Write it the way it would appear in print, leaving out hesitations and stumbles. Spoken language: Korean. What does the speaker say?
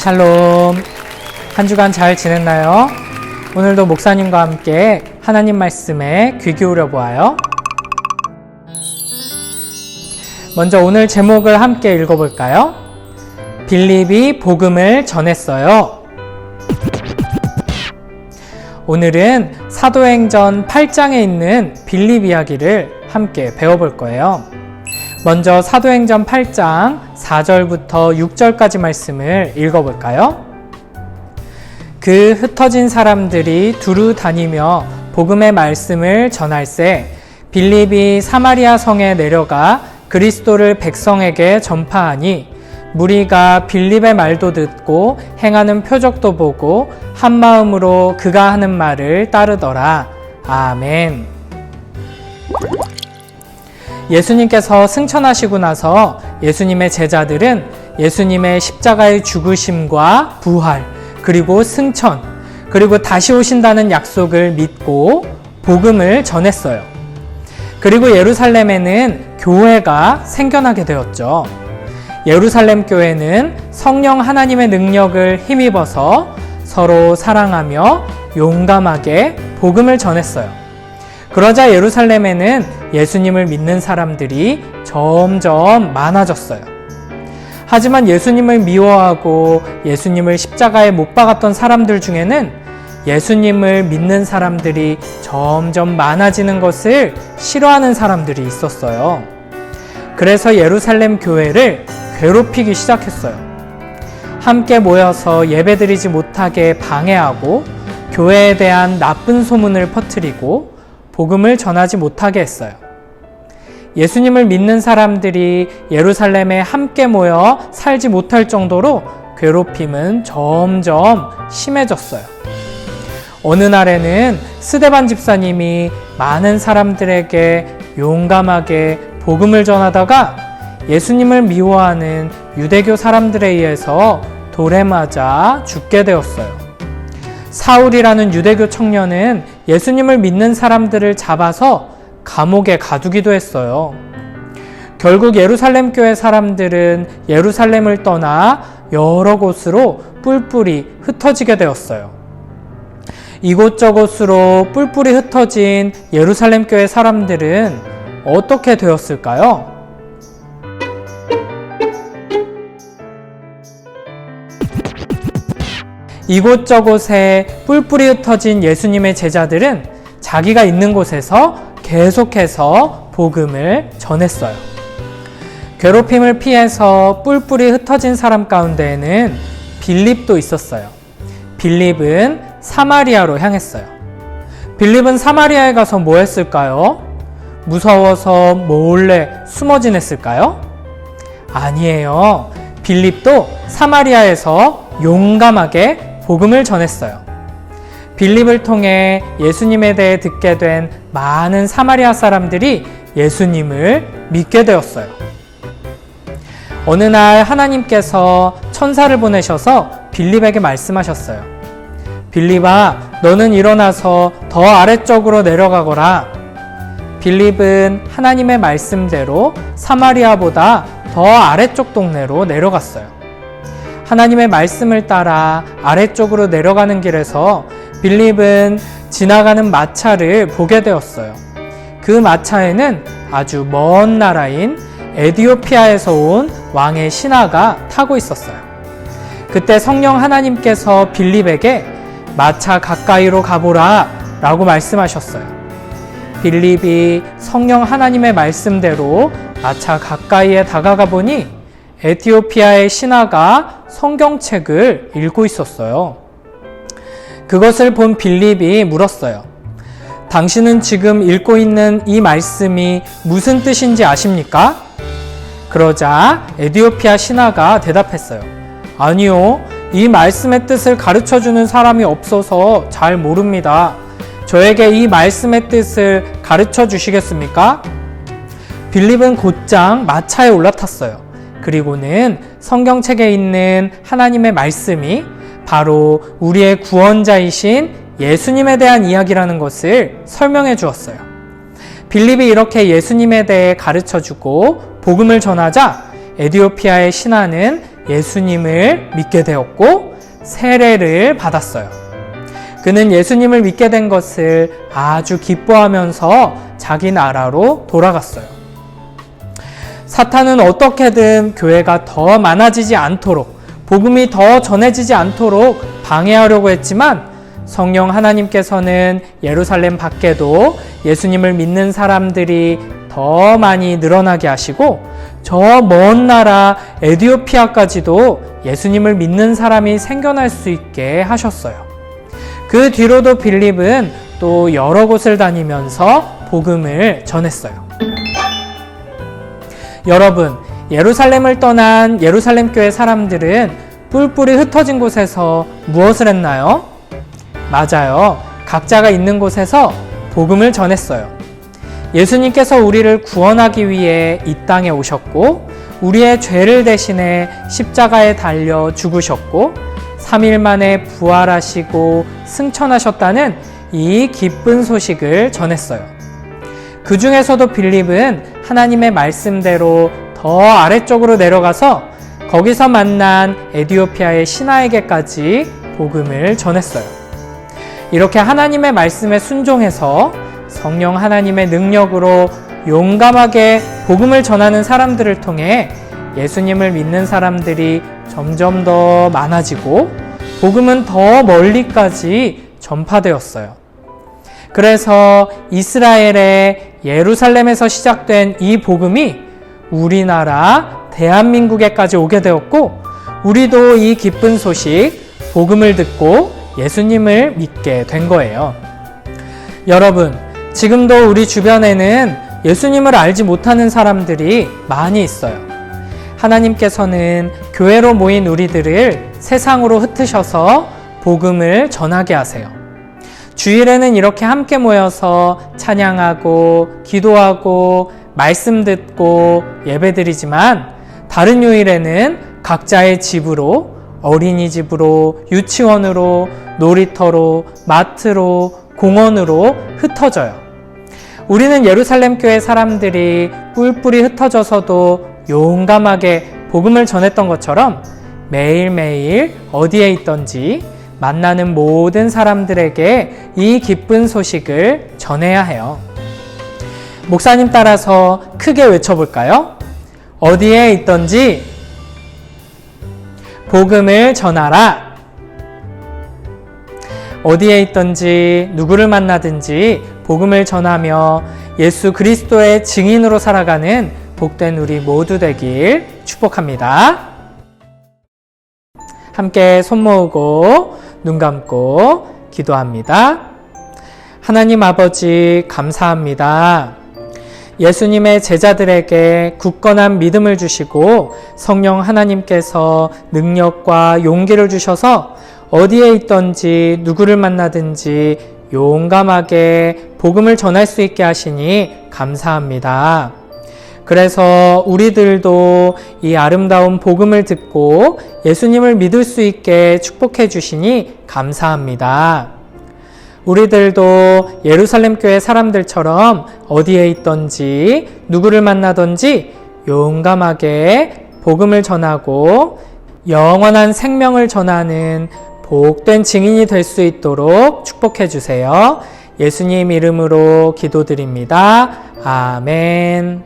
샬롬. 한 주간 잘 지냈나요? 오늘도 목사님과 함께 하나님 말씀에 귀 기울여 보아요. 먼저 오늘 제목을 함께 읽어볼까요? 빌립이 복음을 전했어요. 오늘은 사도행전 8장에 있는 빌립 이야기를 함께 배워볼 거예요. 먼저 사도행전 8장 4절부터 6절까지 말씀을 읽어볼까요? 그 흩어진 사람들이 두루 다니며 복음의 말씀을 전할새 빌립이 사마리아 성에 내려가 그리스도를 백성에게 전파하니 무리가 빌립의 말도 듣고 행하는 표적도 보고 한 마음으로 그가 하는 말을 따르더라. 아멘. 예수님께서 승천하시고 나서 예수님의 제자들은 예수님의 십자가의 죽으심과 부활, 그리고 승천, 그리고 다시 오신다는 약속을 믿고 복음을 전했어요. 그리고 예루살렘에는 교회가 생겨나게 되었죠. 예루살렘 교회는 성령 하나님의 능력을 힘입어서 서로 사랑하며 용감하게 복음을 전했어요. 그러자 예루살렘에는 예수님을 믿는 사람들이 점점 많아졌어요. 하지만 예수님을 미워하고 예수님을 십자가에 못 박았던 사람들 중에는 예수님을 믿는 사람들이 점점 많아지는 것을 싫어하는 사람들이 있었어요. 그래서 예루살렘 교회를 괴롭히기 시작했어요. 함께 모여서 예배드리지 못하게 방해하고 교회에 대한 나쁜 소문을 퍼뜨리고 복음을 전하지 못하게 했어요. 예수님을 믿는 사람들이 예루살렘에 함께 모여 살지 못할 정도로 괴롭힘은 점점 심해졌어요. 어느 날에는 스데반 집사님이 많은 사람들에게 용감하게 복음을 전하다가 예수님을 미워하는 유대교 사람들에 의해서 돌에 맞아 죽게 되었어요. 사울이라는 유대교 청년은 예수님을 믿는 사람들을 잡아서 감옥에 가두기도 했어요. 결국 예루살렘 교회 사람들은 예루살렘을 떠나 여러 곳으로 뿔뿔이 흩어지게 되었어요. 이곳저곳으로 뿔뿔이 흩어진 예루살렘 교회 사람들은 어떻게 되었을까요? 이곳저곳에 뿔뿔이 흩어진 예수님의 제자들은 자기가 있는 곳에서 계속해서 복음을 전했어요. 괴롭힘을 피해서 뿔뿔이 흩어진 사람 가운데에는 빌립도 있었어요. 빌립은 사마리아로 향했어요. 빌립은 사마리아에 가서 뭐 했을까요? 무서워서 몰래 숨어 지냈을까요? 아니에요. 빌립도 사마리아에서 용감하게 복음을 전했어요. 빌립을 통해 예수님에 대해 듣게 된 많은 사마리아 사람들이 예수님을 믿게 되었어요. 어느 날 하나님께서 천사를 보내셔서 빌립에게 말씀하셨어요. 빌립아, 너는 일어나서 더 아래쪽으로 내려가거라. 빌립은 하나님의 말씀대로 사마리아보다 더 아래쪽 동네로 내려갔어요. 하나님의 말씀을 따라 아래쪽으로 내려가는 길에서 빌립은 지나가는 마차를 보게 되었어요. 그 마차에는 아주 먼 나라인 에디오피아에서 온 왕의 신하가 타고 있었어요. 그때 성령 하나님께서 빌립에게 마차 가까이로 가보라 라고 말씀하셨어요. 빌립이 성령 하나님의 말씀대로 마차 가까이에 다가가 보니 에티오피아의 신하가 성경책을 읽고 있었어요. 그것을 본 빌립이 물었어요. 당신은 지금 읽고 있는 이 말씀이 무슨 뜻인지 아십니까? 그러자 에티오피아 신하가 대답했어요. 아니요, 이 말씀의 뜻을 가르쳐주는 사람이 없어서 잘 모릅니다. 저에게 이 말씀의 뜻을 가르쳐 주시겠습니까? 빌립은 곧장 마차에 올라탔어요. 그리고는 성경책에 있는 하나님의 말씀이 바로 우리의 구원자이신 예수님에 대한 이야기라는 것을 설명해 주었어요. 빌립이 이렇게 예수님에 대해 가르쳐주고 복음을 전하자 에디오피아의 신하는 예수님을 믿게 되었고 세례를 받았어요. 그는 예수님을 믿게 된 것을 아주 기뻐하면서 자기 나라로 돌아갔어요. 사탄은 어떻게든 교회가 더 많아지지 않도록, 복음이 더 전해지지 않도록 방해하려고 했지만 성령 하나님께서는 예루살렘 밖에도 예수님을 믿는 사람들이 더 많이 늘어나게 하시고 저 먼 나라 에디오피아까지도 예수님을 믿는 사람이 생겨날 수 있게 하셨어요. 그 뒤로도 빌립은 또 여러 곳을 다니면서 복음을 전했어요. 여러분, 예루살렘을 떠난 예루살렘 교회 사람들은 뿔뿔이 흩어진 곳에서 무엇을 했나요? 맞아요. 각자가 있는 곳에서 복음을 전했어요. 예수님께서 우리를 구원하기 위해 이 땅에 오셨고 우리의 죄를 대신해 십자가에 달려 죽으셨고 3일 만에 부활하시고 승천하셨다는 이 기쁜 소식을 전했어요. 그 중에서도 빌립은 하나님의 말씀대로 더 아래쪽으로 내려가서 거기서 만난 에디오피아의 신하에게까지 복음을 전했어요. 이렇게 하나님의 말씀에 순종해서 성령 하나님의 능력으로 용감하게 복음을 전하는 사람들을 통해 예수님을 믿는 사람들이 점점 더 많아지고 복음은 더 멀리까지 전파되었어요. 그래서 이스라엘의 예루살렘에서 시작된 이 복음이 우리나라 대한민국에까지 오게 되었고 우리도 이 기쁜 소식, 복음을 듣고 예수님을 믿게 된 거예요. 여러분, 지금도 우리 주변에는 예수님을 알지 못하는 사람들이 많이 있어요. 하나님께서는 교회로 모인 우리들을 세상으로 흩으셔서 복음을 전하게 하세요. 주일에는 이렇게 함께 모여서 찬양하고 기도하고 말씀 듣고 예배드리지만 다른 요일에는 각자의 집으로, 어린이집으로, 유치원으로, 놀이터로, 마트로, 공원으로 흩어져요. 우리는 예루살렘 교회 사람들이 뿔뿔이 흩어져서도 용감하게 복음을 전했던 것처럼 매일매일 어디에 있든지 만나는 모든 사람들에게 이 기쁜 소식을 전해야 해요. 목사님 따라서 크게 외쳐볼까요? 어디에 있든지 복음을 전하라. 어디에 있든지 누구를 만나든지 복음을 전하며 예수 그리스도의 증인으로 살아가는 복된 우리 모두 되길 축복합니다. 함께 손 모으고 눈 감고 기도합니다. 하나님 아버지 감사합니다. 예수님의 제자들에게 굳건한 믿음을 주시고 성령 하나님께서 능력과 용기를 주셔서 어디에 있든지 누구를 만나든지 용감하게 복음을 전할 수 있게 하시니 감사합니다. 그래서 우리들도 이 아름다운 복음을 듣고 예수님을 믿을 수 있게 축복해 주시니 감사합니다. 우리들도 예루살렘 교회 사람들처럼 어디에 있든지 누구를 만나든지 용감하게 복음을 전하고 영원한 생명을 전하는 복된 증인이 될 수 있도록 축복해 주세요. 예수님 이름으로 기도드립니다. 아멘.